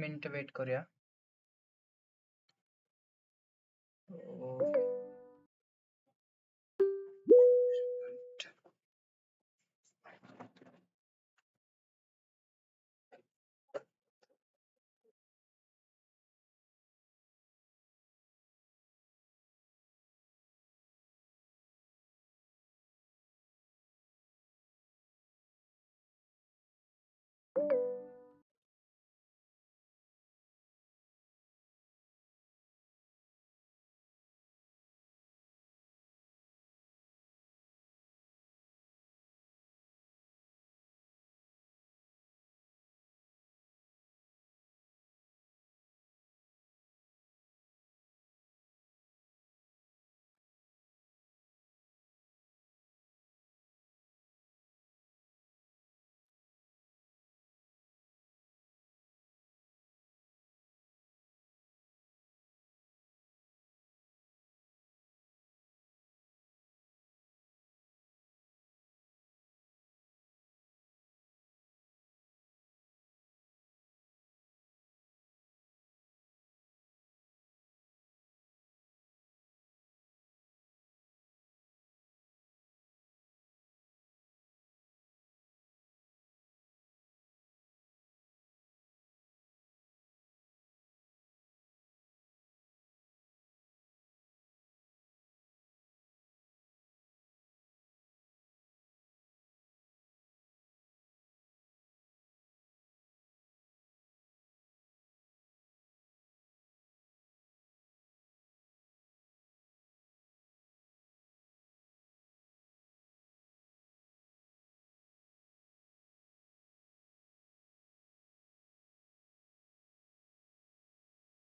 Minute weight करूया.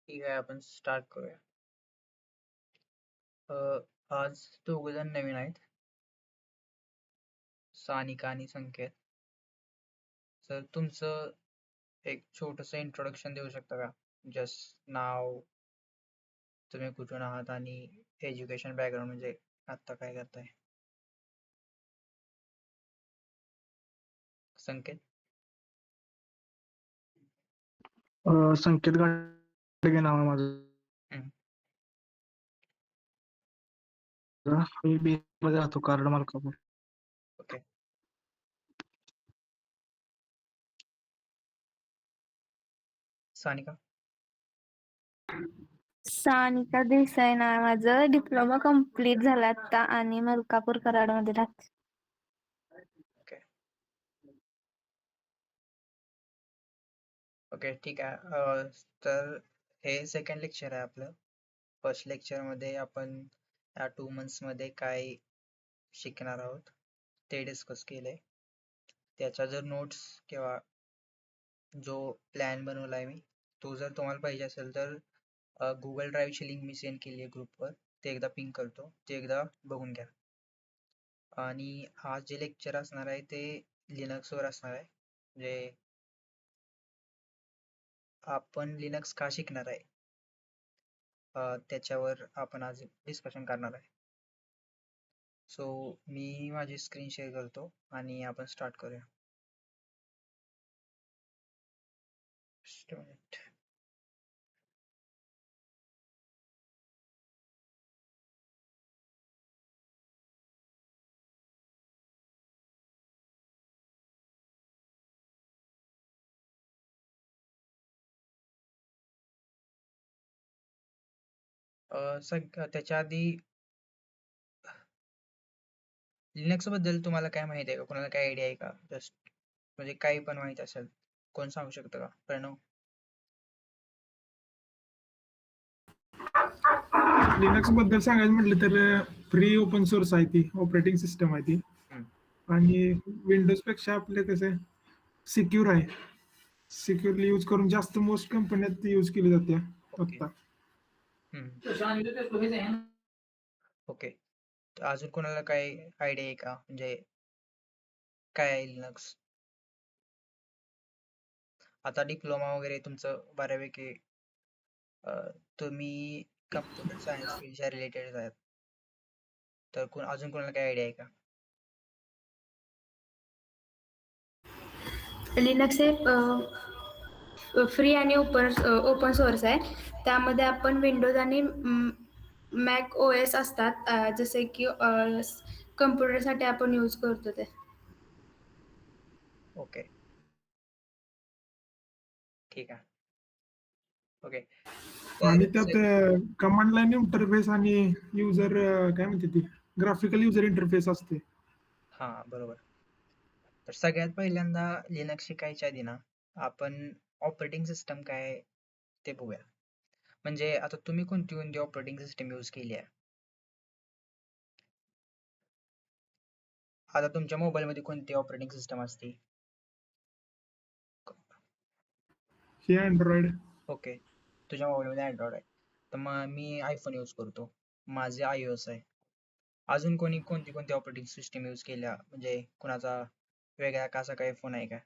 ठीक आहे, आपण स्टार्ट करूया. आज दोघ जण नवीन आहेत, सानिका आणि संकेत. तर तुमचं एक छोटस इंट्रोडक्शन देऊ शकता का? जस्ट नाव, तुम्ही कुठून आहात आणि एज्युकेशन बॅकग्राऊंड, म्हणजे आता काय करताय? संकेत. संकेत गाडगे नाव आहे माझं. हम्म. मी बी मध्ये राहतो, कार्ड मलकापूर. ओके. सानिका. सानिका देसाई नाव आहे माझं. डिप्लोमा कम्प्लीट झाला आता आणि मलकापूर कराडमध्ये राहते. ओके. ओके, ठीक आहे. तर हे सेकंड लेक्चर आहे आपलं. फर्स्ट लेक्चर मध्ये आपण या 2 months मध्ये काय शिकणार आहोत ते डिस्कस केले. त्याच्या जर नोट्स किंवा जो प्लॅन बनवलाय मी, तो जर तुम्हाला पाहिजे असेल तर गुगल ड्राईव्हची लिंक मी सेंड केली आहे ग्रुपवर, ते एकदा पिंग करतो, ते एकदा बघून घ्या. आणि आज जे लेक्चर असणार आहे ते लिनक्सवर असणार आहे. म्हणजे आपण लिनक्स का शिकणार आहे त्याच्यावर आपण आज डिस्कशन करणार आहे. सो मी माझी स्क्रीन शेअर करतो आणि आपण स्टार्ट करूया. Just a minute. त्याच्या आधी लिनक्स बद्दल तुम्हाला काय माहिती आहे का? कोणाला काय आयडिया आहे का? जस्ट म्हणजे काही पण माहिती असेल, कोण सांगू शकतं का? प्रणव. लिनक्स बद्दल सांगायचं म्हटलं तर फ्री ओपन सोर्स आहे ती, ऑपरेटिंग सिस्टम आहे ती. हम्म. आणि विंडोज पेक्षा आपले कसं सिक्युर आहे, सिक्युरली यूज करून जास्त मोस्ट कंपन्यात यूज केली जाते ओके. आता. ओके. अजून कोणाला काय आयडिया आहे का? म्हणजे काय आहे लिनक्स? आता डिप्लोमा वगैरे तुमचं बऱ्यापैकी तुम्ही कम्प्युटर सायन्स फील्डच्या रिलेटेड आहात, तर अजून कोणाला काय आयडिया आहे का? लिनक्स हे फ्री आणि ओपन सोर्स आहे. त्यामध्ये आपण विंडोज आणि मॅक ओ एस असतात, जसे की कम्प्युटरसाठी आपण यूज करतो ते. ओके, ठीक आहे. ओके, तर आणि त्यात कमांड लाईन इंटरफेस आणि युजर काय म्हणते ती ग्राफिकल युजर इंटरफेस असते. हा, बरोबर. तर सगळ्यात पहिल्यांदा लिनक्स शिकायच्या आधी ना आपण ऑपरेटिंग सिस्टम काय ते बघूया. म्हणजे आता तुम्ही कोणती कोणती ऑपरेटिंग सिस्टम यूज केली आहे? आता तुमच्या मोबाईल मध्ये कोणती ऑपरेटिंग सिस्टम असते? हे अँड्रॉइड. ओके, तुझ्या मोबाईल मध्ये अँड्रॉइड आहे, तर मग मी आयफोन यूज करतो, माझे iOS आहे. अजून कोणी कोणती कोणती ऑपरेटिंग सिस्टम यूज केल्या, म्हणजे कुणाचा वेगळा कसा काही फोन आहे का?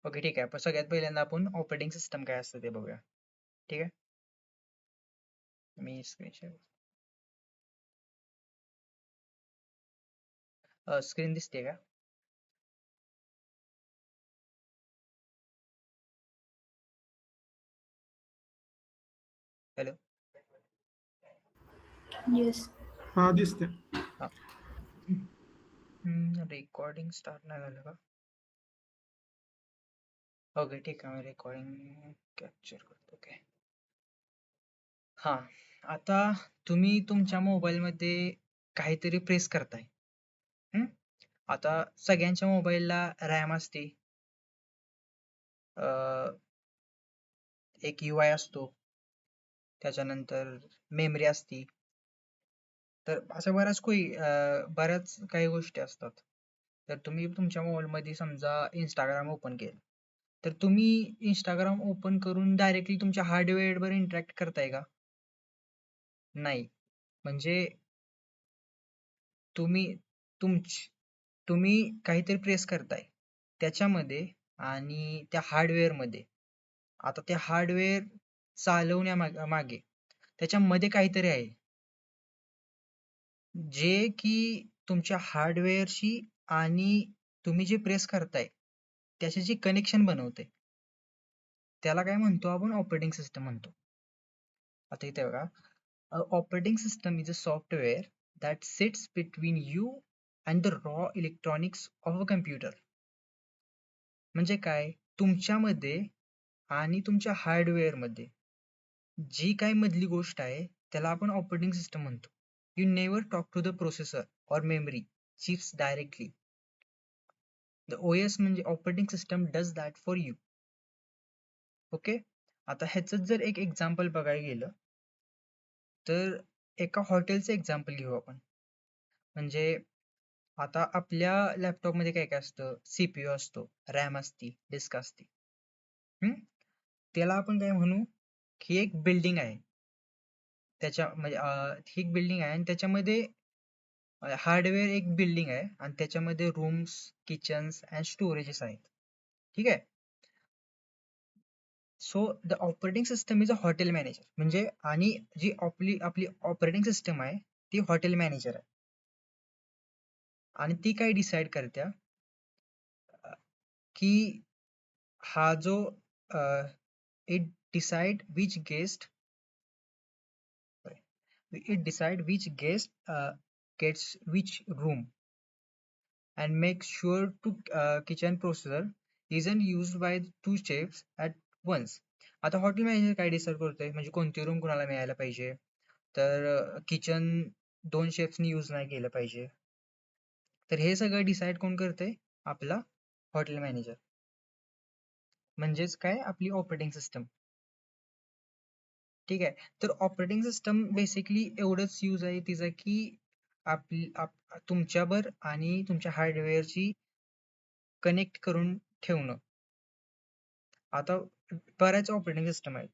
ओके, ठीक आहे. पण सगळ्यात पहिल्यांदा आपण ऑपरेटिंग सिस्टम काय असतं ते बघूया. ठीक आहे, मी स्क्रीन शेअर स्क्रीन दिसते का? हॅलो. येस. हा दिसते. हा, रेकॉर्डिंग स्टार्ट नाही झालं का? ओके, ठीक आहे, मी रेकॉर्डिंग कॅप्चर करतो. ओके, हा. आता तुम्ही तुमच्या मोबाईल मध्ये काहीतरी प्रेस करताय. आता सगळ्यांच्या मोबाईलला रॅम असते, एक UI असतो, त्याच्यानंतर मेमरी असती, तर असं बऱ्याच काही गोष्टी असतात. तर तुम्ही तुमच्या मोबाईल मध्ये समजा इंस्टाग्राम ओपन केलं, तर तुम्ही इंस्टाग्राम ओपन करून डायरेक्टली तुमच्या हार्डवेअर वर इंटरॅक्ट करताय का? नाही. म्हणजे तुम्ही काहीतरी प्रेस करताय त्याच्यामध्ये आणि त्या हार्डवेअर मध्ये. आता ते हार्डवेअर चालवण्यामागे त्याच्यामध्ये काहीतरी आहे जे की तुमच्या हार्डवेअरशी आणि तुम्ही जे प्रेस करताय त्याचे जे कनेक्शन बनवते, त्याला काय म्हणतो आपण? ऑपरेटिंग सिस्टम म्हणतो. आता इथे बघा, operating system is a software that sits between you and the raw electronics of a computer. म्हणजे काय? तुमच्यामध्ये आणि तुमच्या हार्डवेअर मध्ये जी काही मधली गोष्ट आहे त्याला आपण ऑपरेटिंग सिस्टम म्हणतो. You never talk to the processor और memory chips directly. The OS म्हणजे operating system does that for you. Okay, आता ह्याच जर एक एक्झाम्पल बघायला गेलं तर एका हॉटेलचं एक्झाम्पल घेऊ आपण. म्हणजे आता आपल्या लॅपटॉप मध्ये काय काय असतं? CPU असतो, रॅम असती, डिस्क असते. त्याला आपण काय म्हणू की एक बिल्डिंग आहे, त्याच्या म्हणजे ही एक बिल्डिंग आहे आणि त्याच्यामध्ये हार्डवेअर एक बिल्डिंग आहे आणि त्याच्यामध्ये रूम्स, किचन्स अँड स्टोरेजेस आहेत. ठीक आहे. So the operating system is a hotel manager. म्हणजे आणि जी आपली ऑपरेटिंग सिस्टम आहे ती हॉटेल मॅनेजर आहे आणि ती काय डिसाइड करत्या की हा जो it decide which guest gets which room and make sure to kitchen processor isn't used by two chefs at once. आता हॉटेल मॅनेजर काय डिसाइड करतोय म्हणजे कोणती रूम कोणाला मिळायला पाहिजे, तर किचन 2 शेफ्सनी यूज नाही केलं पाहिजे. तर हे सगळं डिसाइड कोण करतंय? आपला हॉटेल मॅनेजर, म्हणजेच काय? आपली ऑपरेटिंग सिस्टम. ठीक आहे. तर ऑपरेटिंग सिस्टम बेसिकली एवढंच यूज आहे तिचं की तुमच्यावर आणि तुमच्या हार्डवेअरची कनेक्ट करून ठेवणं. आता बऱ्याच ऑपरेटिंग सिस्टम आहेत.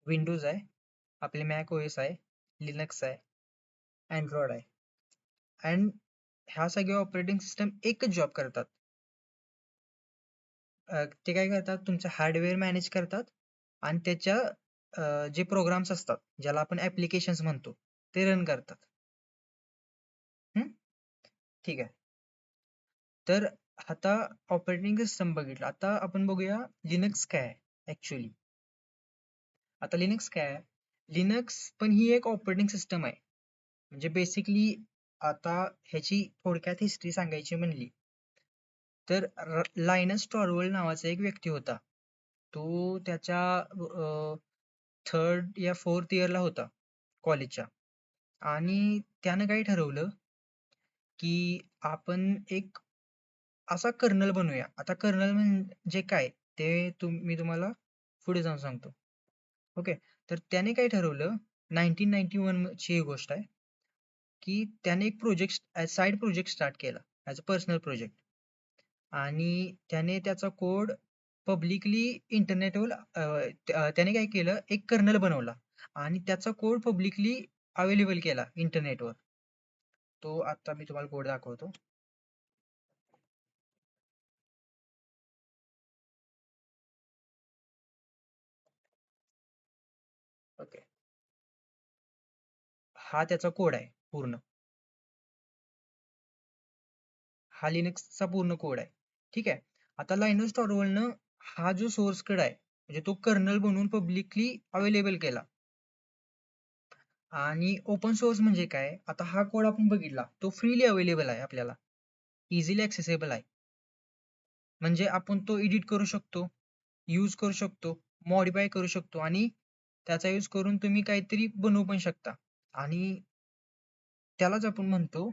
विंडोज आहे, आपले मॅक OS आहे, लिनक्स आहे, अँड्रॉइड आहे. अँड ह्या सगळ्या ऑपरेटिंग सिस्टम एकच जॉब करतात. ते काय करतात? तुमचं हार्डवेअर मॅनेज करतात आणि त्याच्या जे प्रोग्राम्स असतात ज्याला आपण ऍप्लिकेशन्स म्हणतो ते रन करतात. ठीक आहे. तर आता ऑपरेटिंग सिस्टम बघितलं, आता आपण बघूया लिनक्स काय आहे ऍक्च्युली. आता लिनक्स काय आहे? लिनक्स पण ही एक ऑपरेटिंग सिस्टम आहे. म्हणजे बेसिकली आता ह्याची थोडक्यात हिस्ट्री सांगायची म्हणली तर लायनस टॉर्वल्ड नावाचा एक व्यक्ती होता. तो त्याच्या थर्ड या फोर्थ इयरला होता कॉलेजच्या, आणि त्यानं काय ठरवलं की आपण एक असा कर्नल बनवूया. आता कर्नल म्हणजे काय ते मी तुम्हाला पुढे जाऊन सांगतो. ओके, तर त्याने काय ठरवलं, 1991 ची ही गोष्ट आहे, की त्याने एक प्रोजेक्ट साईड प्रोजेक्ट स्टार्ट केला ॲज अ पर्सनल प्रोजेक्ट, आणि त्याने त्याचा कोड पब्लिकली इंटरनेटवर त्याने काय केलं, एक कर्नल बनवला आणि त्याचा कोड पब्लिकली अवेलेबल केला इंटरनेटवर. तो आता मी तुम्हाला कोड दाखवतो. ओके, हा त्याचा कोड आहे पूर्ण. हा लिनक्सचा पूर्ण कोड आहे. ठीक आहे. आता लायनस टॉर्वल्डनं हा जो सोर्स कोड आहे म्हणजे तो कर्नल बनवून पब्लिकली अवेलेबल केला. आणि ओपन सोर्स म्हणजे काय, आता हा कोड आपण बघितला तो फ्रीली अवेलेबल आहे, आपल्याला इझिली ऍक्सेसेबल आहे. म्हणजे आपण तो एडिट करू शकतो, यूज करू शकतो, मॉडिफाय करू शकतो, आणि त्याचा यूज करून तुम्ही काहीतरी बनवू पण शकता. आणि त्यालाच आपण म्हणतो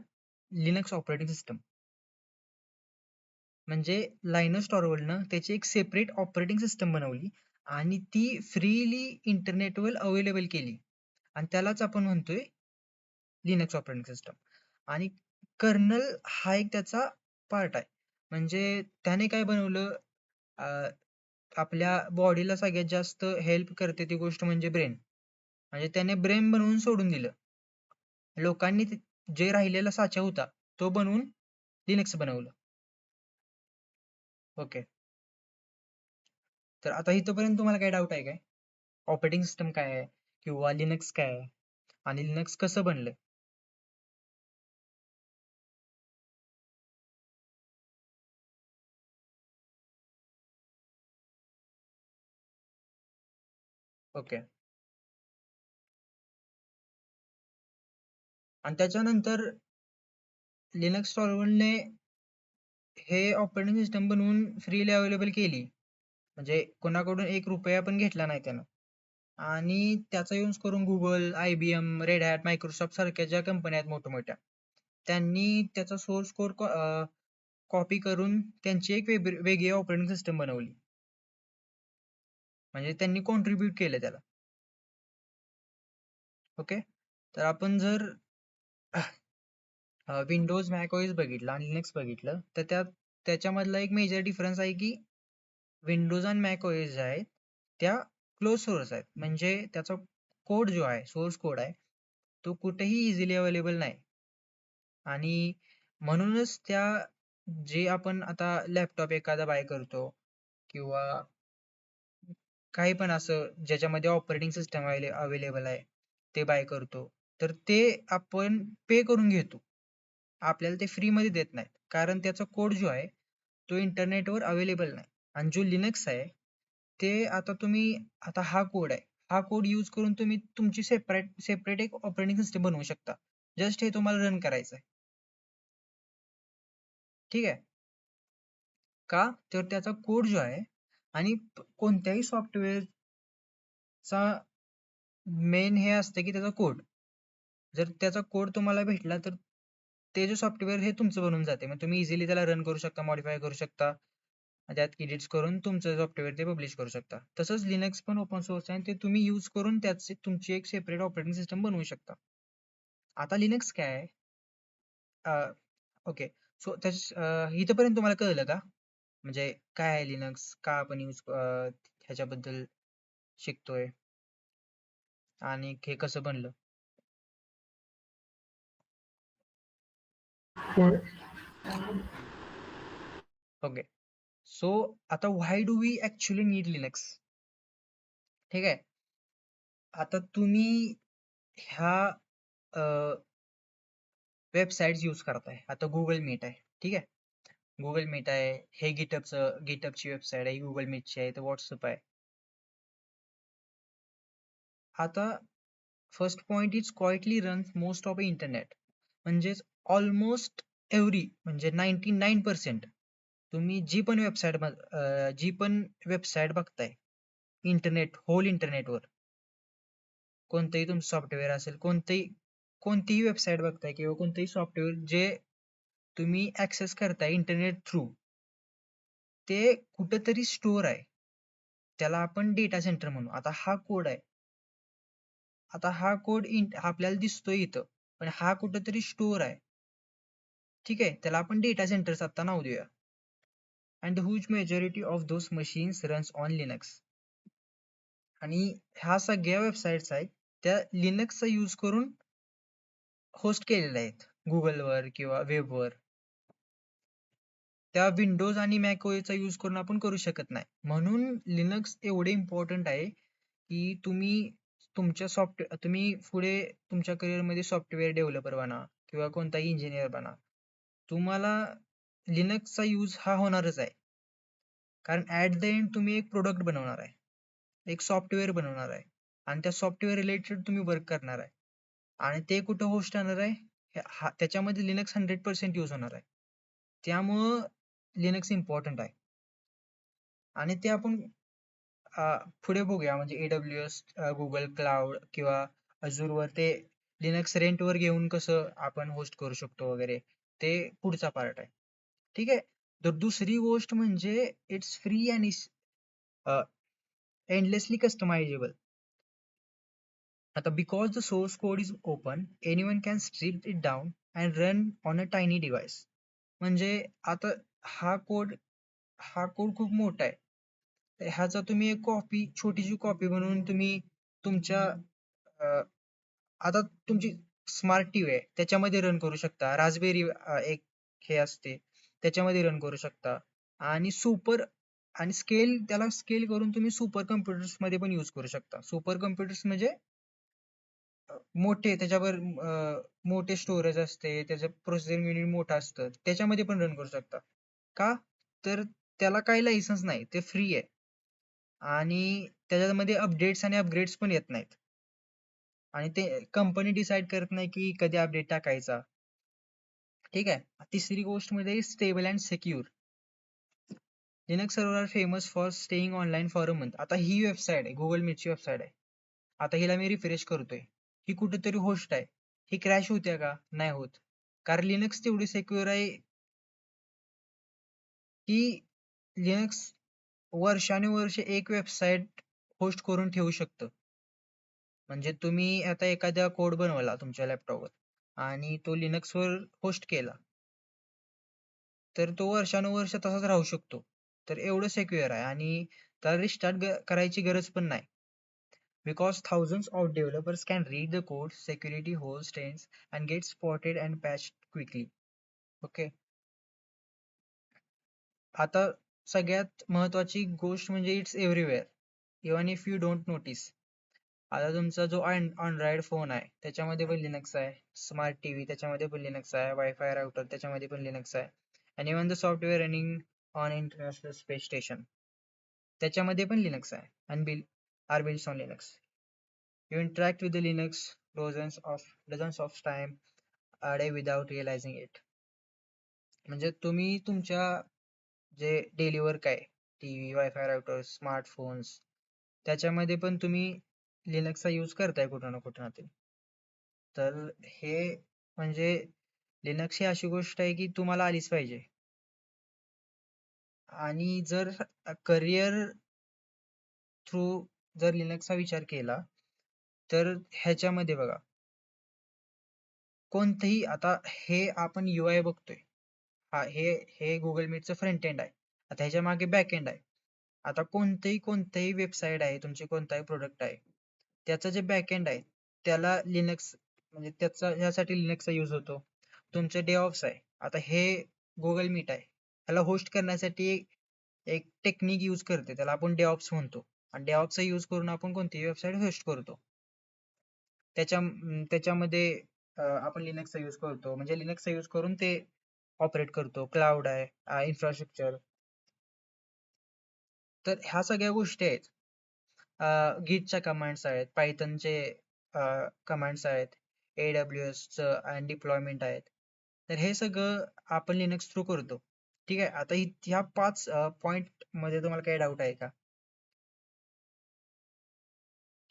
लिनक्स ऑपरेटिंग सिस्टम. म्हणजे लायनस टॉर्वल्डनं त्याची एक सेपरेट ऑपरेटिंग सिस्टम बनवली आणि ती फ्रीली इंटरनेटवर अवेलेबल केली, आणि त्यालाच आपण म्हणतोय लिनक्स ऑपरेटिंग सिस्टम. आणि कर्नल हा एक त्याचा पार्ट आहे. म्हणजे त्याने काय बनवलं, आपल्या बॉडीला सगळ्यात जास्त हेल्प करते ती गोष्ट म्हणजे ब्रेन. म्हणजे त्याने ब्रेन बनवून सोडून दिलं. लोकांनी जे राहिलेला साचा होता तो बनवून लिनक्स बनवलं. ओके, तर आता इथपर्यंत तुम्हाला काय डाऊट आहे काय, ऑपरेटिंग सिस्टम काय आहे किंवा लिनक्स काय आहे आणि लिनक्स कसं बनलं? ओके, आणि त्याच्यानंतर लिनक्स टॉर्वल्डने हे ऑपरेटिंग सिस्टम बनवून फ्रीली अवेलेबल केली, म्हणजे कोणाकडून ₹1 पण घेतला नाही त्यानं. आणि त्याचा यूज करून Google, IBM, red hat, Microsoft सारख्या ज्या कंपन्या आहेत मोठमोठ्या, त्यांनी त्याचा सोर्स कोड कॉपी करून त्यांची एक वेगळी ऑपरेटिंग सिस्टम बनवली. म्हणजे त्यांनी कॉन्ट्रीब्युट केलं त्याला. ओके, तर आपण जर विंडोज, मॅक ओएस बघितलं आणि लिनक्स बघितलं, तर त्याच्यामधला एक मेजर डिफरन्स आहे की विंडोज आणि मॅक ओएस ज्या आहेत त्या क्लोज सोर्स आहेत. म्हणजे त्याचा कोड जो आहे, सोर्स कोड आहे, तो कुठेही इझिली अवेलेबल नाही. आणि म्हणूनच जे आपण आता लॅपटॉप एखादा बाय करतो किंवा काही पण असं ज्याच्यामध्ये ऑपरेटिंग सिस्टम अवेलेबल आहे ते बाय करतो, तर ते आपण पे करून घेतो. आपल्याला ते फ्रीमध्ये देत नाहीत, कारण त्याचा कोड जो आहे तो इंटरनेटवर अवेलेबल नाही. आणि जो लिनक्स आहे ते आता हा कोड आहे, हा कोड यूज करून तुम्ही तुमची सेपरेट एक ऑपरेटिंग सिस्टम बनवू शकता. जस्ट हे तुम्हाला रन करायचं आहे. ठीक आहे का, तर त्याचा कोड जो आहे, आणि कोणत्याही सॉफ्टवेअरचा मेन हे असतं की त्याचा कोड, जर त्याचा कोड तुम्हाला भेटला तर ते जे सॉफ्टवेअर हे तुमचं बनून जाते. मग तुम्ही इझिली त्याला रन करू शकता, मॉडिफाय करू शकता, त्यात एडिट्स करून तुमचं सॉफ्टवेअर ते पब्लिश करू शकता. तसंच लिनक्स पण ओपन सोर्स आहे, ते तुम्ही यूज करून त्याची तुमची एक सेपरेट ऑपरेटिंग सिस्टम बनवू शकता. आता लिनक्स काय आहे, ओके, सो इथपर्यंत तुम्हाला कळलं का, म्हणजे काय आहे लिनक्स, का आपण ह्याच्याबद्दल शिकतोय आणि हे कसं बनलं? होय. ओके, सो आता why do we actually need Linux? ठीक आहे, आता तुम्ही ह्या वेबसाईट यूज करताय, आता गुगल मीट आहे, ठीक आहे, गुगल मीट आहे, हे गिटहबची वेबसाईट आहे, गुगल मीटची आहे, तर व्हॉट्सअप आहे. आता first point is quietly runs most of internet, म्हणजेच ऑलमोस्ट म्हणजे 99% तुम्ही जी पण वेबसाईट बघताय होल इंटरनेटवर, कोणतंही तुमचं सॉफ्टवेअर असेल, कोणतीही वेबसाईट बघताय किंवा कोणतंही सॉफ्टवेअर जे तुम्ही ऍक्सेस करताय इंटरनेट थ्रू, ते कुठंतरी स्टोअर आहे. त्याला आपण डेटा सेंटर म्हणू. आता हा कोड आहे, आता हा कोड आपल्याला दिसतोय इथं, पण हा कुठंतरी स्टोअर आहे. ठीक आहे, त्याला आपण डेटा सेंटर्स आता नाव देऊया. And the huge majority of those machines runs on Linux. आणि ह्या सगळ्या वेबसाईट्स आहेत त्या लिनक्सचा यूज करून होस्ट केलेल्या आहेत गुगलवर किंवा वेबवर. त्या विंडोज आणि मॅक ओएसचा यूज करून आपण करू शकत नाही. म्हणून लिनक्स एवढे इम्पॉर्टंट आहे की तुम्ही पुढे तुमच्या करिअरमध्ये सॉफ्टवेअर डेव्हलपर बना किंवा कोणताही इंजिनियर बना, तुम्हाला लिनक्सचा यूज हा होणारच आहे. कारण ऍट द एंड तुम्ही एक प्रोडक्ट बनवणार आहे, एक सॉफ्टवेअर बनवणार आहे, आणि त्या सॉफ्टवेअर रिलेटेड तुम्ही वर्क करणार आहे, आणि ते कुठं होस्ट होणार आहे, त्याच्यामध्ये लिनक्स 100% यूज होणार आहे. त्यामुळं लिनक्स इम्पॉर्टंट आहे. आणि ते आपण पुढे बघूया, म्हणजे AWS, गुगल क्लाउड किंवा अजूरवर ते लिनक्स रेंटवर घेऊन कसं आपण होस्ट करू शकतो वगैरे, ते पुढचा पार्ट आहे. ठीक आहे. तर दुसरी गोष्ट म्हणजे इट्स फ्री अँड एंडलेसली कस्टमायझेबल. आता because the source code is open, anyone can strip it down and run on a tiny device. म्हणजे आता हा कोड खूप मोठा आहे. ह्याचा तुम्ही एक छोटीशी कॉपी बनवून तुम्ही तुमच्या आता तुमची स्मार्ट टीव्ही आहे त्याच्यामध्ये रन करू शकता. रास्पबेरी एक हे असते त्याच्यामध्ये रन करू शकता. आणि त्याला स्केल करून तुम्ही सुपर कम्प्युटर्स मध्ये पण यूज करू शकता. सुपर कम्प्युटर्स म्हणजे मोठे, त्याच्यावर मोठे स्टोरेज असते, त्याचं प्रोसेसर युनिट मोठं असतं, त्याच्यामध्ये पण रन करू शकता. का? तर त्याला काही लायसन्स नाही, ते फ्री आहे. आणि त्याच्यामध्ये अपडेट्स आणि अपग्रेड्स पण येत नाहीत. आणि ते कंपनी डिसाईड करत नाही की कधी अपडेट टाकायचा. ठीक आहे. तिसरी गोष्ट म्हणजे stable and secure. Linux server are famous for staying online for a month. आता ही वेबसाईट आहे, गुगल मीटची वेबसाईट आहे. आता हिला मी रिफ्रेश करतोय, ही कुठेतरी होस्ट आहे, ही क्रॅश होते का? नाही होत. कारण लिनक्स तेवढी सिक्युअर आहे की लिनक्स वर्षानुवर्ष एक वेबसाईट होस्ट करून ठेवू शकतं. म्हणजे तुम्ही आता एखादा कोड बनवला तुमच्या लॅपटॉपवर आणि तो लिनक्सवर होस्ट केला, तर तो वर्षानुवर्ष तसाच राहू शकतो. तर एवढं सिक्युअर आहे. आणि त्याला रिस्टार्ट करायची गरज पण नाही. Because thousands of developers can read the code, security holes stains, and get spotted and patched quickly. Okay. आता सगळ्यात महत्वाची गोष्ट म्हणजे it's everywhere, even if you don't notice. आता तुमचा जो अँड्रॉइड फोन आहे त्याच्यामध्ये पण लिनक्स आहे, स्मार्ट टीव्ही त्याच्यामध्ये पण लिनक्स आहे, वायफाय राउटर त्याच्यामध्ये पण लिनक्स आहे, आणि even the software running on international space station त्याच्यामध्ये पण लिनक्स आहे, and are built on Linux. You interact with the Linux dozens of time a day without realizing it. म्हणजे तुम्ही तुमच्या जे डेली वर्क आहे, टीव्ही, वायफाय राउटर, स्मार्टफोन्स, त्याच्यामध्ये पण तुम्ही लिनक्सचा यूज करताय कुठं ना कुठं तरी. तर हे म्हणजे लिनक्स ही अशी गोष्ट आहे की तुम्हाला आलीच पाहिजे. आणि जर करिअर थ्रू जर लिनक्सचा विचार केला तर ह्याच्यामध्ये बघा, कोणतंही आता हे आपण UI बघतोय, हे गुगल मीटचं फ्रंट एंड आहे. आता ह्याच्या मागे बॅक एंड आहे. आता कोणतीही वेबसाईट आहे, तुमची कोणताही प्रोडक्ट आहे, त्याचं जे बॅक एंड आहे त्याला लिनक्स म्हणजे ह्यासाठी लिनक्सचा यूज होतो. तुमचं डेऑप्स आहे, आता हे गुगल मीट आहे, ह्याला होस्ट करण्यासाठी एक टेक्निक यूज करते, त्याला आपण डेऑप्स म्हणतो. आणि डेऑप्सचा यूज करून आपण कोणतीही वेबसाईट होस्ट करतो. त्याच्यामध्ये आपण लिनक्सचा यूज करतो, म्हणजे लिनक्सचा यूज करून ते ऑपरेट करतो, क्लाउड आहे, इन्फ्रास्ट्रक्चर. तर ह्या सगळ्या गोष्टी आहेत. गिटच्या कमांड्स आहेत, पायथनचे कमांड्स आहेत, AWS चं आणि डिप्लॉयमेंट आहेत. तर हे सगळं आपण लिनक्स थ्रू करतो. ठीक आहे. आता ह्या 5 पॉइंट मध्ये तुम्हाला काही डाऊट आहे का?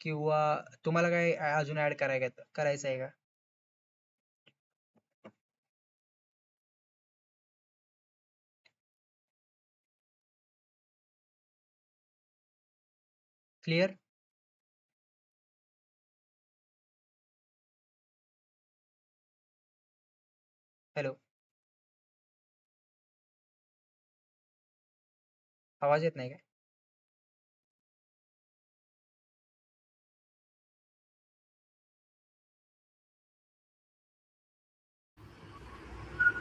किंवा तुम्हाला काय अजून ऍड करायचं आहे का? क्लिअर? हॅलो, आवाज येत नाही काय?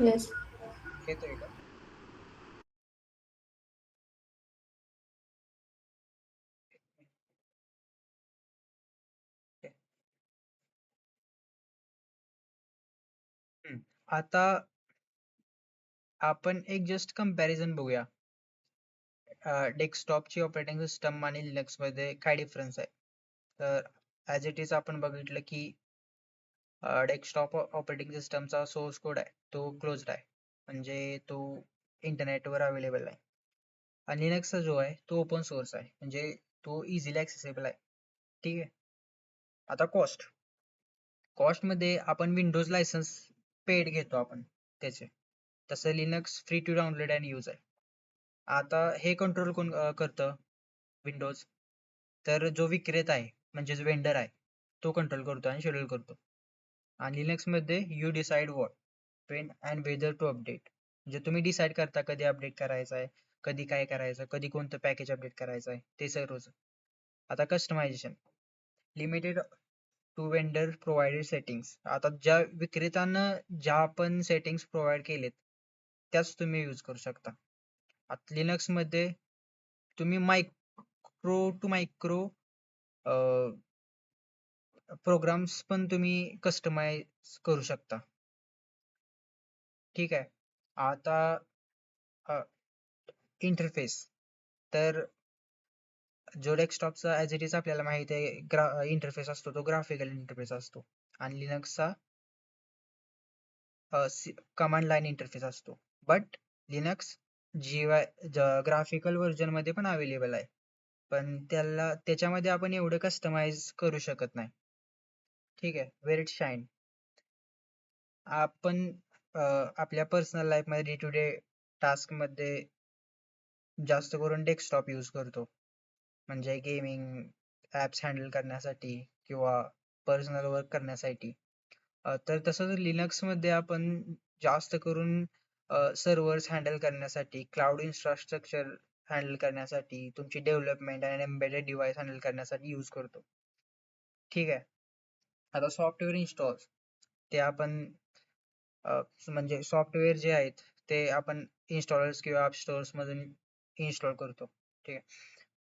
येस. येतोय का? Okay. आता आपण एक जस्ट कंपॅरिझन बघूया. डेस्कटॉपची ऑपरेटिंग सिस्टम आणि लिनक्स मध्ये काय डिफरन्स आहे. तर ॲज इट इज आपण बघितलं की डेस्कटॉप ऑपरेटिंग सिस्टमचा सोर्स कोड आहे तो क्लोज्ड आहे, म्हणजे तो इंटरनेटवर अवेलेबल आहे. आणि लिनक्सचा जो आहे तो ओपन सोर्स आहे, म्हणजे तो इझिली ॲक्सेसिबल आहे. ठीक आहे. आता कॉस्ट मध्ये आपण विंडोज लायसन्स पेड घेतो आपण त्याचे, तसं Linux free to download and use आहे. आता हे कंट्रोल कोण करतं? विंडोज. तर जो विक्रेता आहे म्हणजे जो वेंडर आहे तो कंट्रोल करतो आणि शेड्यूल करतो. आणि लिनक्स मध्ये you decide what, when and whether to update, म्हणजे तुम्ही डिसाइड करता कधी अपडेट करायचं आहे, कधी काय करायचं, कधी कोणतं पॅकेज अपडेट करायचं आहे, ते सर्वच. आता customisation, limited to vendor provided settings. आता ज्या विक्रेत्यानं ज्या आपण सेटिंग्स प्रोव्हाइड केलेत त्याच तुम्ही यूज करू शकता. आता लिनक्स मध्ये तुम्ही मायक्रो टू मायक्रो प्रोग्राम्स पण तुम्ही कस्टमाइज करू शकता. ठीक आहे. आता इंटरफेस, तर जो डेस्कटॉपचा ॲज इट इज आपल्याला माहिती आहे इंटरफेस असतो तो ग्राफिकल इंटरफेस असतो, आणि लिनक्सचा कमांड लाईन इंटरफेस असतो. बट लिनक्स ग्राफिकल व्हर्जन मध्ये पण अवेलेबल आहे, पण त्याच्यामध्ये आपण एवढं कस्टमाइज करू शकत नाही. ठीक आहे. वेर इट शाईन, आपण आपल्या पर्सनल लाईफ मध्ये डे टू डे टास्क मध्ये जास्त करून डेस्कटॉप यूज करतो, म्हणजे गेमिंग ऍप्स हँडल करण्यासाठी किंवा पर्सनल वर्क करण्यासाठी. तर तसंच लिनक्स मध्ये आपण जास्त करून सर्व्हर्स हँडल करण्यासाठी, क्लाउड इन्फ्रास्ट्रक्चर हँडल करण्यासाठी, तुमची डेव्हलपमेंट आणि एम्बेडेड डिव्हाइस हँडल करण्यासाठी यूज करतो. ठीक आहे. आता सॉफ्टवेअर इन्स्टॉल, ते आपण म्हणजे सॉफ्टवेअर जे आहेत ते आपण इन्स्टॉलर्स किंवा ॲप स्टोअर्स मधून इन्स्टॉल करतो. ठीक आहे.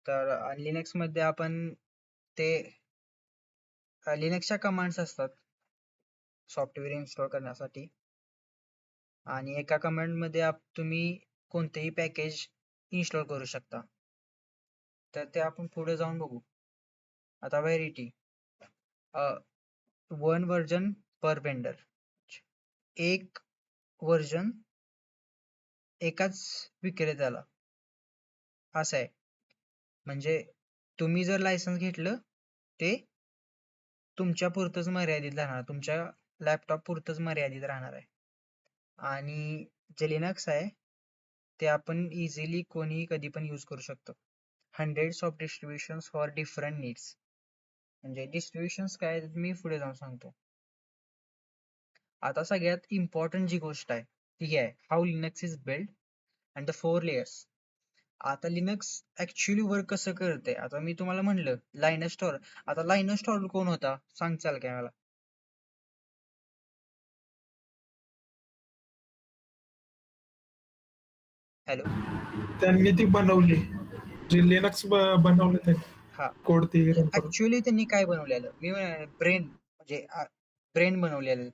तर लिनक्स मध्ये आपण ते लिनक्सच्या कमांड्स असतात सॉफ्टवेअर इन्स्टॉल करण्यासाठी, आणि एका कमांड मध्ये तुम्ही कोणतेही पॅकेज इन्स्टॉल करू शकता. तर ते आपण पुढे जाऊन बघू. आता व्हेरिटी, वन व्हर्जन पर वेंडर, एक व्हर्जन एकाच विक्रेत्याला, असं आहे. म्हणजे तुम्ही जर लायसन्स घेतलं ते तुमच्या पुरतच मर्यादित राहणार, तुमच्या लॅपटॉप पुरतच मर्यादित राहणार आहे. आणि जे लिनक्स आहे ते आपण इझिली कोणीही कधी पण यूज करू शकतो. Hundreds of distributions for different needs, म्हणजे डिस्ट्रीब्युशन्स काय मी पुढे जाऊन सांगतो. आता सगळ्यात इम्पॉर्टंट जी गोष्ट आहे ती आहे how Linux is build and the 4 layers. आता लिनक्स ऍक्च्युली वर्क कसं करते, आता मी तुम्हाला म्हणलं लायनस टॉर्व्हल. आता लायनस टॉर्व्हल कोण होता सांगचाल काय मला? हॅलो. त्यांनी ती बनवली, जे लिनक्स बनवलं ते हा, कोड ते run करून. ऍक्च्युली त्यांनी काय बनवलेलं, मी ब्रेन, म्हणजे ब्रेन बनवलेलं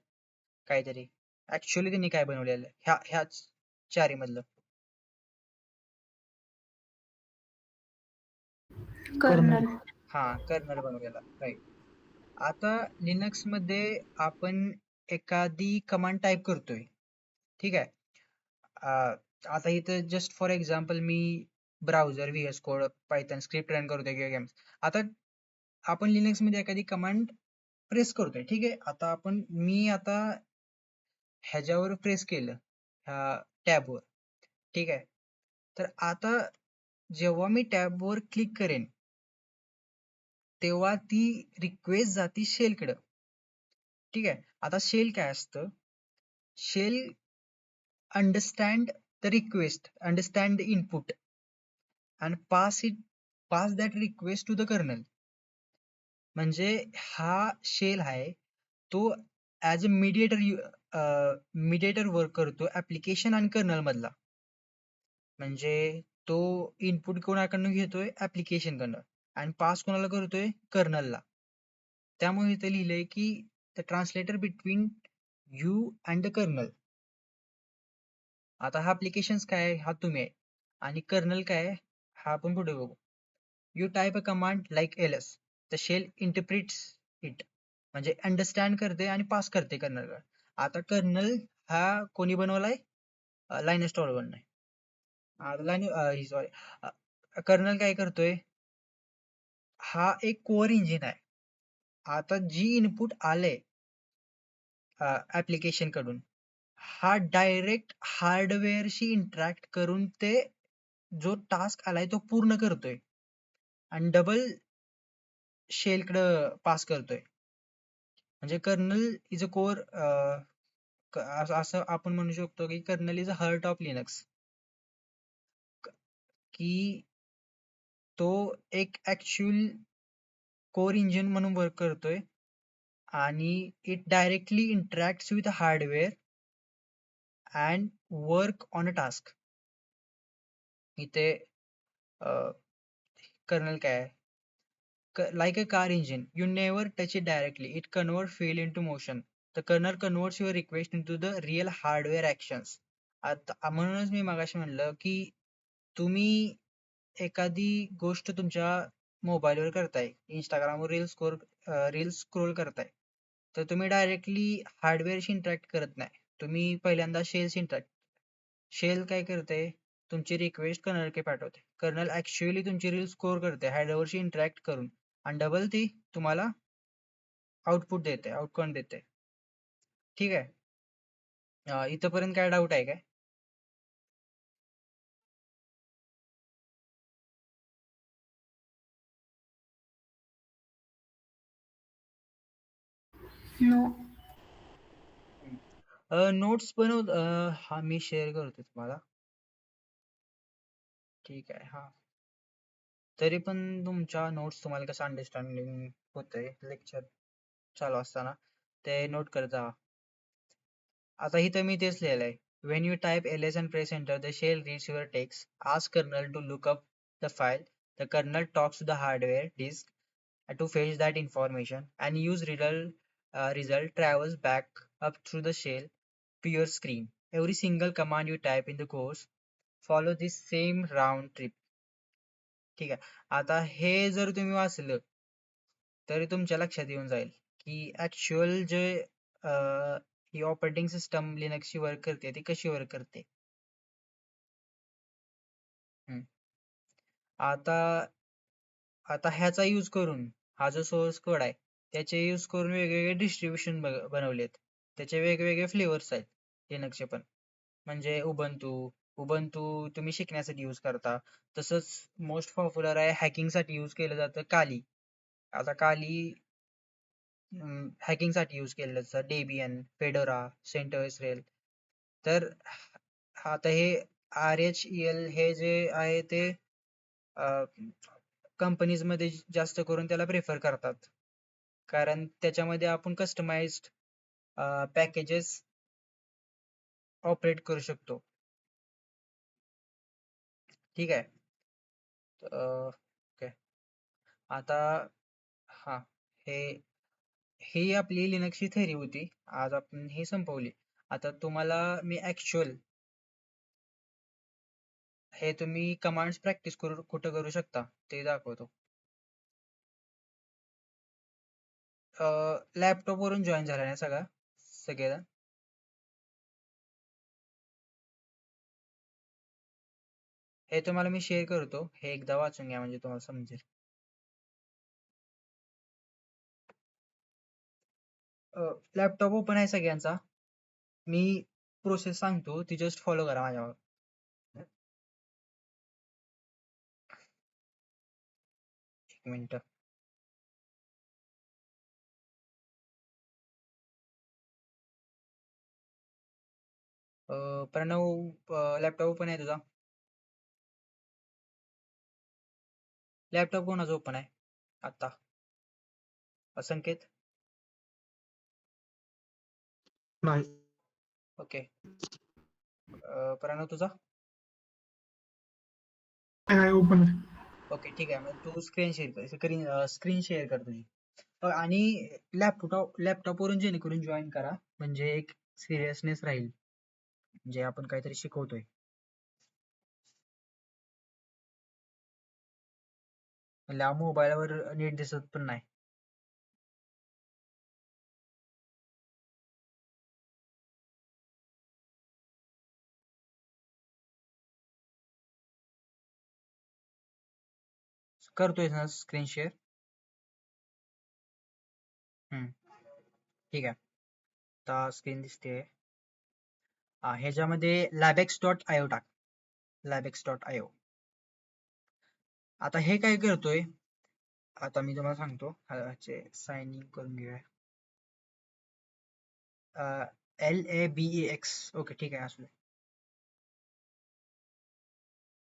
काहीतरी. ऍक्च्युअली त्यांनी काय बनवलेलं ह्याच चारी मधलं. कर्नल. हा, कर्नल बनवलेला, राईट. आता लिनक्स मध्ये आपण एखादी कमांड टाईप करतोय, ठीक आहे. आता इथं just for example me browser VS code Python script run करतोय किंवा गेम्स. आता आपण लिनक्स मध्ये एखादी कमांड प्रेस करतोय, ठीक आहे. मी आता ह्याच्यावर प्रेस केलं, ह्या टॅबवर, ठीक आहे. तर आता जेव्हा मी टॅबवर क्लिक करेन तेव्हा ती रिक्वेस्ट जाती शेलकडं, ठीक आहे. आता शेल काय असतं? Shell understand the request, understand the input and pass that request to the kernel. म्हणजे हा शेल आहे तो ऍज अ मीडिएटर वर्क करतो ऍप्लिकेशन आणि कर्नल मधला. म्हणजे तो इनपुट कोणाकडनं घेतोय? ऍप्लिकेशन कडनं, आणि पास कोणाला करतोय? कर्नलला. त्यामुळे इथे लिहिलंय की the translator between you and the kernel. आता हा ऍप्लिकेशन काय आहे? हा तुम्ही आहे. आणि कर्नल काय आहे? हा आपण पुढे बघू. You type a command like ls, the shell interprets it, म्हणजे अंडरस्टँड करते आणि पास करते कर्नल. आता कर्नल हा कोणी बनवलाय? लायनस टॉर्व्हाल्डने. सॉरी, कर्नल काय करतोय? हा एक कोअर इंजिन आहे. आता जी इनपुट आले ऍप्लिकेशन कडून, हा डायरेक्ट हार्डवेअरशी इंटरॅक्ट करून ते जो टास्क आलाय तो पूर्ण करतोय आणि डबल शेलकडं पास करतोय. म्हणजे कर्नल इज अ कोर, असं आपण म्हणू शकतो की kernel is a heart of Linux, की तो एक ऍक्च्युअल कोर इंजिन म्हणून वर्क करतोय आणि it directly interacts with hardware and work on a task. इथे कर्नल काय आहे? Like a car engine, you never touch it directly. It converts fuel into motion. The kernel converts your request into the real hardware actions. आता म्हणूनच मी मगाशी म्हणलं की तुम्ही एखादी गोष्ट तुमच्या मोबाईलवर करताय, इंस्टाग्रामवर रील्स स्क्रोल करताय, तर तुम्ही डायरेक्टली हार्डवेअरशी इंटरॅक्ट करत नाही. तुम्ही पहिल्यांदा शेल काय करते? तुमची रिक्वेस्ट कर्नलकडे पाठवते. कर्नल ऍक्च्युअली तुमची रील स्कोर करते हार्डवेअरशी इंटरॅक्ट करून आणि डबल ती तुम्हाला आउटपुट देते, आउटकम देते. ठीक आहे. इथंपर्यंत काय डाऊट आहे काय? नो. नोट्स हा मी शेअर करतो तुम्हाला. ठीक आहे. हा, तरी पण तुमच्या नोट्स तुम्हाला कसं अंडरस्टँडिंग होतंय लेक्चर चालू असताना ते नोट करत जावा. आता इथं मी तेच लिहिलंय. When you type ls and press enter, the shell reads your text, ask kernel to look up the file, the kernel talks to the hardware disk to fetch that information, and result travels back up through the shell to your screen. Every single command you type in the course follow this same round trip. ठीक आहे. आता हे जर तुम्ही वाचलं तरी तुमच्या लक्षात येऊन जाईल की ऍक्च्युअल जे ही ऑपरेटिंग सिस्टम लिनक्सची वर्क करते ती कशी वर्क करते. आता आता ह्याचा यूज करून हा जो सोर्स कोड आहे त्याचे यूज करून वेगवेगळे डिस्ट्रीब्युशन बनवलेत. त्याचे वेगवेगळे फ्लेवर्स आहेत लिनक्सचे पण. म्हणजे उबंतू तुम्ही शिकण्यासाठी यूज करता. तसंच मोस्ट पॉप्युलर आहे हॅकिंगसाठी यूज केलं जातं काली. आता काली हॅकिंगसाठी यूज केलं जातं. डेबियन, फेडोरा, सेंटोस रेल. तर आता हे RHEL हे जे आहे ते कंपनीज मध्ये जास्त करून त्याला प्रेफर करतात, कारण त्याच्यामध्ये आपण कस्टमाइज्ड पॅकेजेस ऑपरेट करू शकतो. ठीक आहे. ओके. आता हा, हे ही आपली लिनक्सची थेरी होती. आज आपण ही संपवली. आता तुम्हाला मी ऍक्च्युअल हे तुम्ही कमांड्स प्रॅक्टिस करू कुठं करू शकता ते दाखवतो. लॅपटॉप वरून जॉईन झाला ना सगळेजण. हे तुम्हाला मी शेअर करतो, हे एकदा वाचून घ्या म्हणजे तुम्हाला समजेल. लॅपटॉप ओपन आहे सगळ्यांचा. मी प्रोसेस सांगतो ती जस्ट फॉलो करा माझ्यावर. एक मिनिट. प्रणव लॅपटॉप ओपन आहे तुझा? लॅपटॉप कोणाचा ओपन आहे आता? संकेत? नाही. ओके. प्रणव तुझा? आहे ओपन आहे. ओके ठीक आहे, मग तू स्क्रीन शेअर कर, स्क्रीन शेअर कर तुझी. आणि लॅपटॉप वरून जेणेकरून जॉईन करा म्हणजे एक सिरियसनेस राहील, म्हणजे आपण काहीतरी शिकवतोय. मोबाईलवर नीट दिसत पण नाही. करतोय ना स्क्रीन शेअर? ठीक आहे, आता स्क्रीन दिसते. ह्याच्यामध्ये labex.io टाक. labex.io. आता हे काय करतोय, आता मी तुम्हाला सांगतो. साइन इन करून घेऊया. LABEX. ओके ठीक आहे, असू दे.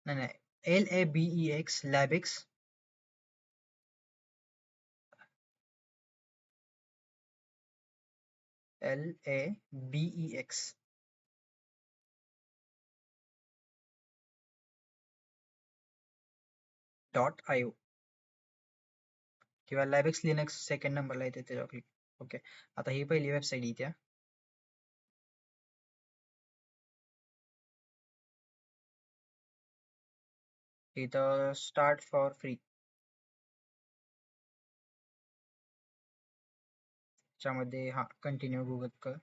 नाही LABEX labex. LABEX. .io किंवा labex linux सेकंड नंबरला येते त्याच्यावर क्लिक. ओके, आता ही पहिली वेबसाईट येते. इथं स्टार्ट फॉर फ्री च्यामध्ये कंटिन्यू गुगल कर.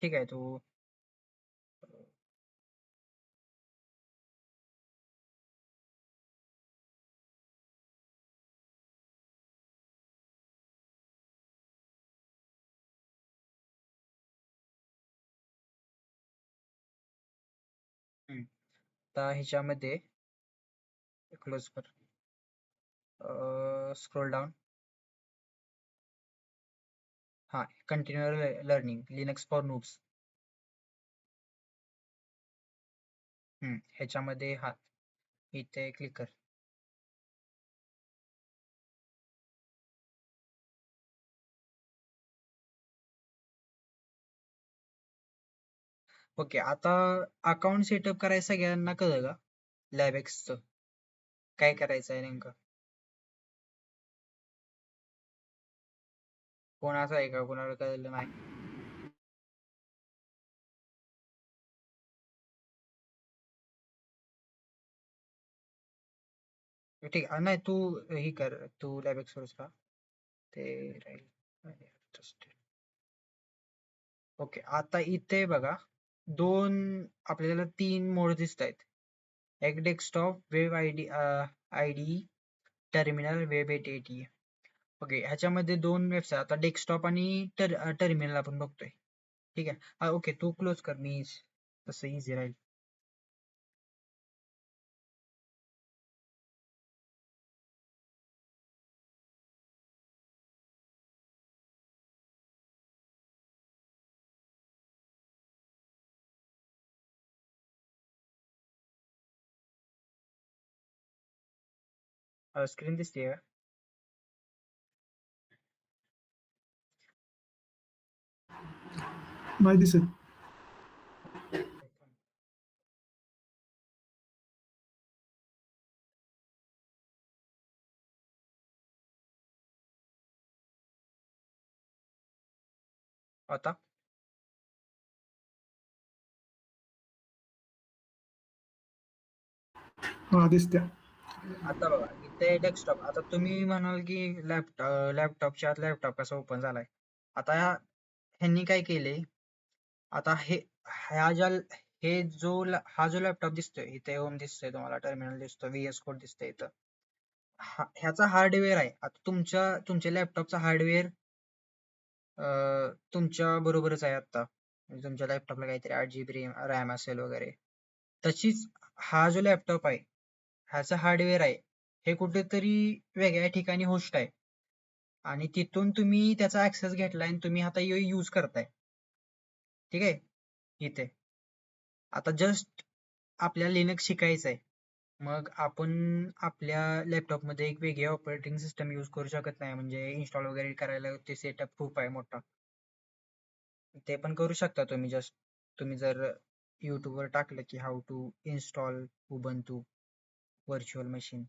ठीक आहे, तू आता ह्याच्यामध्ये क्लोज कर, scroll down. Continue learning Linux for noobs. ह्याच्यामध्ये इथे क्लिक कर. ओके, आता अकाउंट सेटअप करायचं सगळ्यांना कळलं का? लॅबेक्सचं काय करायचं आहे नेमकं? कोणाचं आहे का, कोणाला कळलं नाही? ठीक आहे, नाही तू ही कर, तू लॅबेक्स वरच राहा ते राहील. ओके, आता इथे बघा आपल्याला 3 मोड दिसत आहेत. एक desktop, web ID, terminal, web AT. Okay, ह्याच्यामध्ये 2 वेबसाईट, आता डेस्कटॉप आणि टर्मिनल आपण बघतोय. ठीक आहे, ओके तू क्लोज कर, मी तसं इझी राहील. स्क्रीन दिसते का? नाही दिसत. आता हा दिसत्या. आता बघा इथे डेस्कटॉप. आता तुम्ही म्हणाल की लॅपटॉपच्या आत लॅपटॉप कसा ओपन झालाय. आता ह्यांनी काय केले, आता हा जो लॅपटॉप दिसतोय इथे, होम दिसतोय तुम्हाला, टर्मिनल दिसतोय, VS कोड दिसतोय इथं, ह्याचा हार्डवेअर आहे. आता तुमच्या लॅपटॉपचा हार्डवेअर तुमच्या बरोबरच आहे आता. म्हणजे तुमच्या लॅपटॉपला काहीतरी 8 GB रॅम असेल वगैरे, तशीच हा जो लॅपटॉप आहे ह्याचं हार्डवेअर आहे हे कुठेतरी वेगळ्या ठिकाणी होस्ट आहे, आणि तिथून तुम्ही त्याचा ऍक्सेस घेतलाय आणि तुम्ही आता यूज करताय. ठीक आहे. इथे आता जस्ट आपल्याला लिनक्स शिकायचं आहे, मग आपण आपल्या लॅपटॉपमध्ये एक वेगळी ऑपरेटिंग सिस्टम यूज करू शकत नाही. म्हणजे इन्स्टॉल वगैरे करायला ते सेटअप खूप आहे मोठा. ते पण करू शकता तुम्ही. जस्ट तुम्ही जर यूट्यूबवर टाकलं की how to install Ubuntu virtual machine,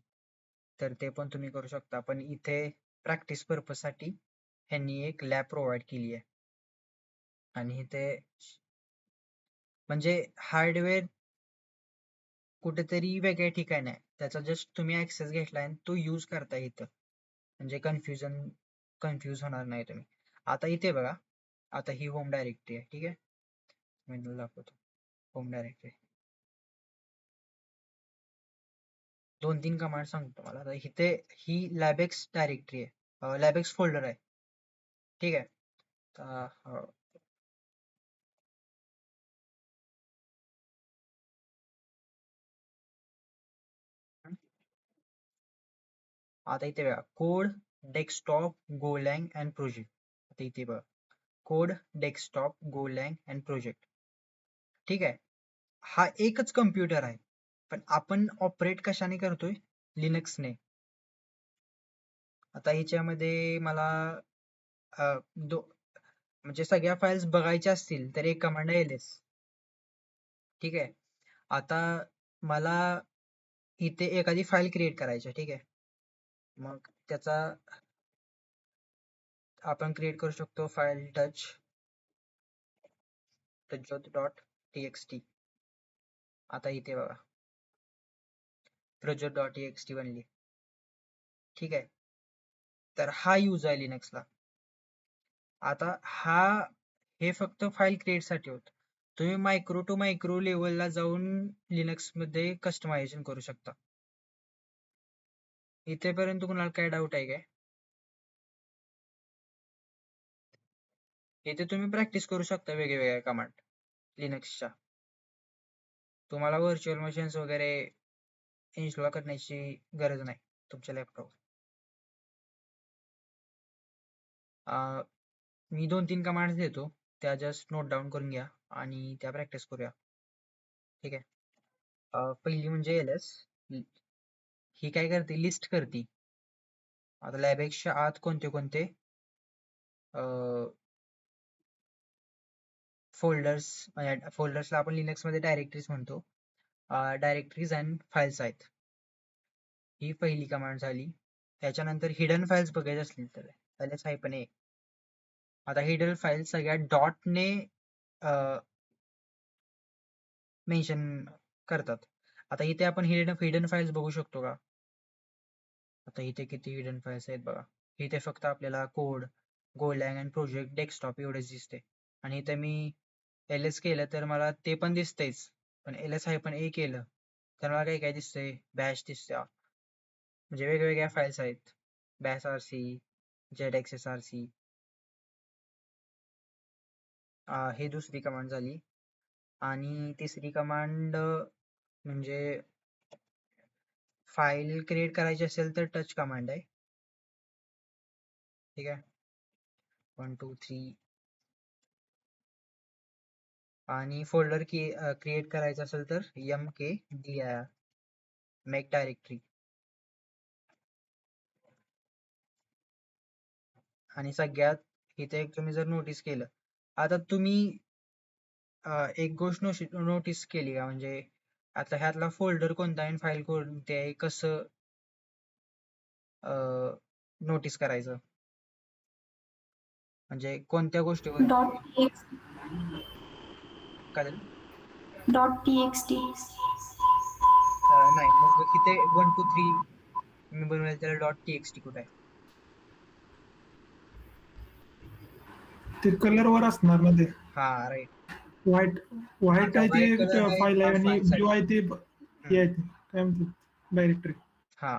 तर ते पण तुम्ही करू शकता. पण इथे प्रॅक्टिस पर्पजसाठी ह्यांनी एक लॅब प्रोव्हाइड केली आहे, आणि इथे म्हणजे हार्डवेअर कुठेतरी वेगळ्या ठिकाणी आहे, त्याचा जस्ट तुम्ही ऍक्सेस घेतलाय आणि तो यूज करताय इथं. म्हणजे कन्फ्यूज होणार नाही तुम्ही. आता इथे बघा, आता ही होम डायरेक्टरी आहे. ठीक आहे, मी तुम्हाला दाखवतो होम डायरेक्टरी. 2-3 कमांड सांगतो तुम्हाला. आता इथे ही लॅबेक्स डायरेक्टरी आहे, लॅबेक्स फोल्डर आहे. ठीक आहे. आता इथे बघा, कोड, डेस्कटॉप, गोलँग अँड प्रोजेक्ट. आता इथे बघा, कोड, डेस्कटॉप, गोलँग अँड प्रोजेक्ट. ठीक आहे. हा एकच कम्प्युटर आहे, पण आपण ऑपरेट कशाने करतोय? लिनक्सने. आता ह्याच्यामध्ये मला म्हणजे सगळ्या फाईल्स बघायच्या असतील तर एक कमांड आहे ls. ठीक आहे. आता मला इथे एखादी फाईल क्रिएट करायची आहे. ठीक आहे. मग त्याचा आपण क्रिएट करू शकतो फाईल project.txt. आता इथे बघा, project.txt बनली. ठीक आहे. तर हा यूज आहे लिनक्सला. आता हे फक्त फाईल क्रिएट साठी होत. तुम्ही मायक्रो टू मायक्रो लेवलला जाऊन लिनक्स मध्ये कस्टमायझेशन करू शकता. इथेपर्यंत कुणाला काय डाऊट आहे काय? इथे तुम्ही प्रॅक्टिस करू शकता वेगवेगळ्या कमांड लिनक्सच्या. तुम्हाला व्हर्च्युअल मशीन्स वगैरे इन्स्टॉल करण्याची गरज नाही तुमच्या लॅपटॉप. मी 2-3 कमांड्स देतो, त्या जस्ट नोट डाऊन करून घ्या आणि त्या प्रॅक्टिस करूया. ठीक आहे. पहिली म्हणजे ls. ही काय करते? लिस्ट करते. आता लॅबेक्सच्या आत कोणते कोणते फोल्डर्सला आपण लिनक्स मध्ये डायरेक्टरीज म्हणतो. डायरेक्टरीज अँड फाईल्स आहेत. ही पहिली कमांड झाली. त्याच्यानंतर हिडन फाईल्स बघायचे असतील तर ls-a. आता हिडन फाईल सगळ्या डॉटने मेन्शन करतात. आता इथे आपण हिडन फाईल्स बघू शकतो का? आता इथे किती हिडन फाईल्स आहेत बघा. इथे फक्त आपल्याला कोड, गोलँग अँड प्रोजेक्ट, डेस्कटॉप एवढेच दिसते. आणि इथे मी ls केलं तर मला ते पण दिसतेच, पण ls-a केलं तर मला काय काय दिसतंय? बॅश दिसत्या. म्हणजे वेगवेगळ्या फाईल्स आहेत. bash rc, zxsrc. ही दुसरी कमांड झाली. आणि तिसरी कमांड म्हणजे फाईल क्रिएट करायची असेल तर टच कमांड आहे. ठीक आहे. 1 2 3. आणि फोल्डर क्रिएट करायचं असेल तर mkdir, मेक डायरेक्टरी. आणि सगळ्यात इथे एक तुम्ही जर नोटीस केलं, आता तुम्ही एक गोष्ट नोटीस केली का, म्हणजे आता ह्यातला फोल्डर कोणता आहे, फाईल कोणती आहे, कसं नोटीस करायचं, म्हणजे कोणत्या गोष्टीवर काय झालं? .txt नाही, मग इथे 1 2 3 मी बनवलेलं त्याला .txt कुठे आहे? ते कलर वर असणार ना ते. हा, राईट. व्हाईट व्हाईट आता आहे व्हाईट ते कलर आहे फाईल आहे ह्या आणि फाईल ब्ल्यू साठी. आहे ते हे आहे ते काय म्हणतात डायरेक्टरी. हा,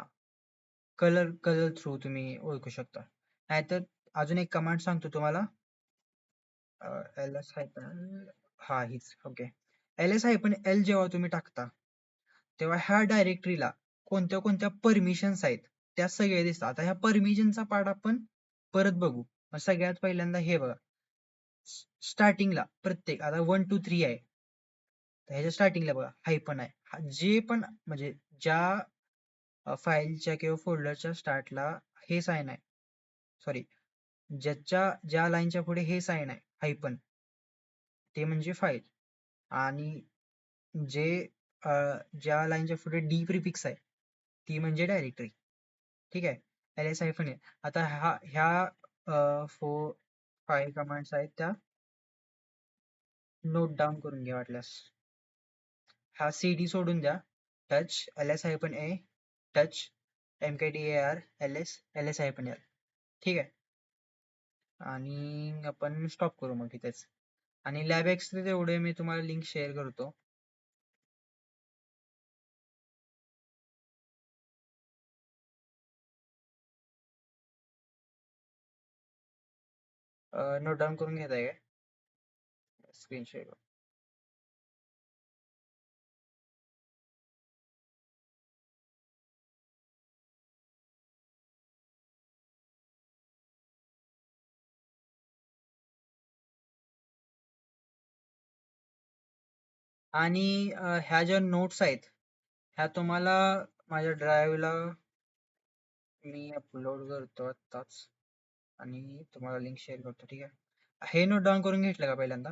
कलर कलर थ्रू तुम्ही ओळखू शकता. नाहीतर अजून एक कमांड सांगतो तुम्हाला, ls हा हीच, ओके. ls-l जेव्हा तुम्ही टाकता तेव्हा ह्या डायरेक्टरीला कोणत्या कोणत्या परमिशन्स आहेत त्या सगळ्या दिसतात. आता ह्या परमिशनचा पार्ट आपण परत बघू. मग सगळ्यात पहिल्यांदा हे बघा, स्टार्टिंगला प्रत्येक आता 1 2 3 आहे, तर ह्याच्या स्टार्टिंगला बघा हायफन आहे. जे पण म्हणजे ज्या फाईलच्या किंवा फोल्डरच्या स्टार्टला हे साइन आहे, सॉरी, ज्या लाईनच्या पुढे हे साइन आहे हायफन, ते म्हणजे फाईल. आणि ज्या लाईनच्या पुढे डी प्रिफिक्स आहे ती म्हणजे डायरेक्टरी. ठीक आहे, ls हायफन आहे. आता ह्या 5 कमांड्स आहेत त्या नोट डाऊन करून घ्या वाटल्यास. हा cd सोडून द्या, touch ls-a touch mkdir ls l. ठीक आहे, आणि आपण स्टॉप करू मग इथेच. आणि लॅबएक्स तेवढे मी तुम्हाला लिंक शेअर करतो. नोट डाऊन करून घेताय काय? Screen share. आणि ह्या ज्या नोट्स आहेत ह्या तुम्हाला माझ्या ड्राईव्हला मी अपलोड करतो आत्ताच आणि तुम्हाला लिंक शेअर करतो. ठीक आहे, हे नोट डाऊन करून घेतलं का पहिल्यांदा?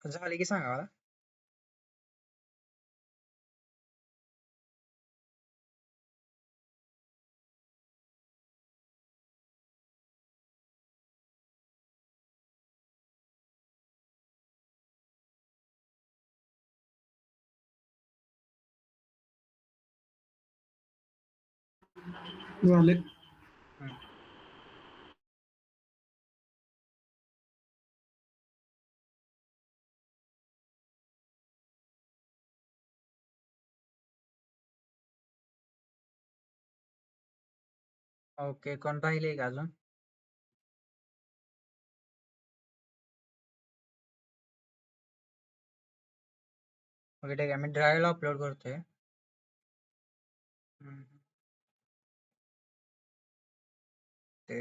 झाले की सांगा मला. झाले. ओके, कोण राहिले का अजून? ओके, ठीक आहे, मी ड्राईव्हला अपलोड करतोय. ते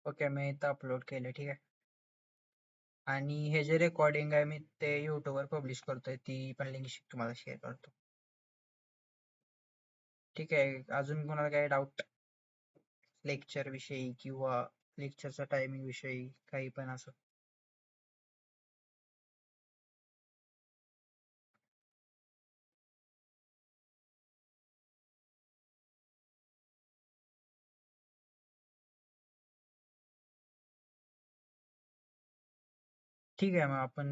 ओके, मी इथं अपलोड केले. ठीक आहे. आणि हे जे रेकॉर्डिंग आहे मी ते यूट्यूबवर पब्लिश करतोय, ती पण लिंक तुम्हाला शेअर करतो. ठीक आहे. अजून कोणाला काही डाऊट लेक्चर विषयी किंवा लेक्चरच्या टायमिंग विषयी काही पण असं? ठीक आहे, मग आपण